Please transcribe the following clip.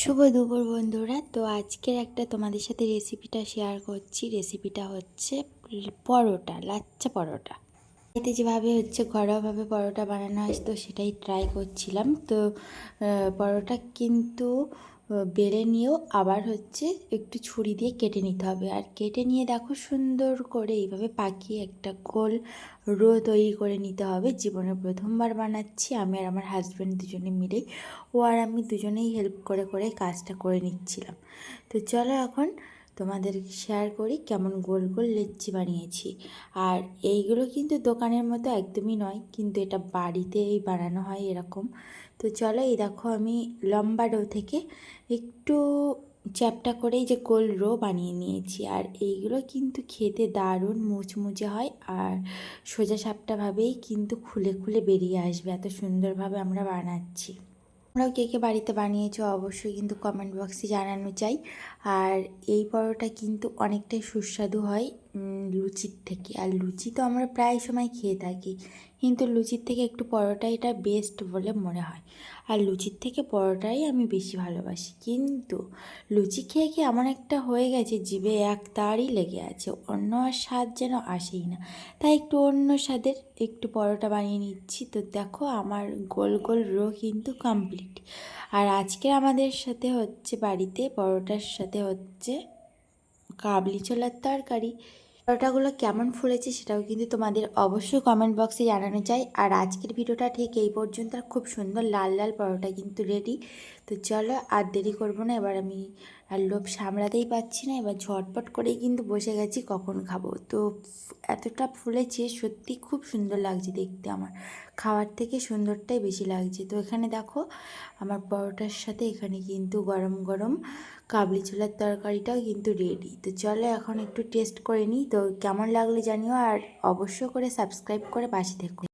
শুভ দুপুর বন্ধুরা। তো আজকের একটা তোমাদের সাথে রেসিপিটা শেয়ার করছি। রেসিপিটা হচ্ছে পরোটা, লাচ্চা পরোটা। এতে যেভাবে ঘরোয়াভাবে পরোটা বানানো হয় তো সেটাই ট্রাই করছিলাম। তো পরোটা কিন্তু বেলে নিয়েও আবার একটু ছুরি দিয়ে কেটে নিতে হবে। আর কেটে নিয়ে দেখো সুন্দর করে এইভাবে পাকিয়ে একটা গোল রো তৈরি করে নিতে হবে। জীবনে প্রথমবার বানাচ্ছি আমি আর আমার হাজব্যান্ড দুজনে মিলেই। ও আর আমি দুজনেই হেল্প করে করে কাজটা করে নিচ্ছিলাম। তো চলো এখন তোমাদের শেয়ার করি কেমন গোল গোল লেচি বানিয়েছি। আর এইগুলো কিন্তু দোকানের মতো একদমই নয়, কিন্তু এটা বাড়িতেই বানানো হয় এরকম। তো চলো, এই দেখো আমি লম্বা ডো থেকে একটু চ্যাপটা করেই যে গোল রো বানিয়ে নিয়েছি। আর এইগুলো কিন্তু খেতে দারুণ মুচমুচে হয়, আর সোজা সাপটাভাবেই কিন্তু খুলে খুলে বেরিয়ে আসবে, এত সুন্দরভাবে আমরা বানাচ্ছি। তোমরাও কে কে বাড়িতে বানিয়েছো অবশ্যই কিন্তু কমেন্ট বক্সে জানানো চাই। আর এই পরোটা কিন্তু অনেকটাই সুস্বাদু হয় লুচির থেকে। আর লুচি তো আমরা প্রায় সময় খেয়ে থাকি, কিন্তু লুচির থেকে একটু পরোটা এটা বেস্ট বলে মনে হয়। আর লুচির থেকে পরোটাই আমি বেশি ভালোবাসি। কিন্তু লুচি খেয়ে খেয়ে এমন একটা হয়ে গেছে, জিভে এক তারই লেগে আছে, অন্য আর স্বাদ যেন আসেই না। তাই একটু অন্য স্বাদের একটু পরোটা বানিয়ে নিচ্ছি। তো দেখো আমার গোল গোল রো কিন্তু কমপ্লিট। আর আজকে আমাদের সাথে বাড়িতে পরোটার সাথে কাবলি ছোলার তরকারি। পরোটাগুলো কেমন ফুলেছে সেটাও কিন্তু তোমাদের অবশ্যই কমেন্ট বক্সে জানানো চাই। আর আজকের ভিডিওটা ঠিক এই পর্যন্ত। খুব সুন্দর লাল লাল পরোটা কিন্তু রেডি। তো চলো আর দেরি করবো না, এবার আমি আর লোভ সামলাতেই পারছি না, এবার ঝটপট করেই কিন্তু বসে গেছি কখন খাবো। তো এতটা ফুলেছে, সত্যি খুব সুন্দর লাগছে দেখতে, আমার খাওয়ার থেকে সুন্দরটাই বেশি লাগছে। তো এখানে দেখো আমার পরোটার সাথে এখানে কিন্তু গরম গরম কাবলি ছোলার তরকারিটাও কিন্তু রেডি। তো চলো এখন একটু টেস্ট করে নিই। তো কেমন লাগলো জানিও, আর অবশ্য করে সাবস্ক্রাইব করে পাশে থেকো।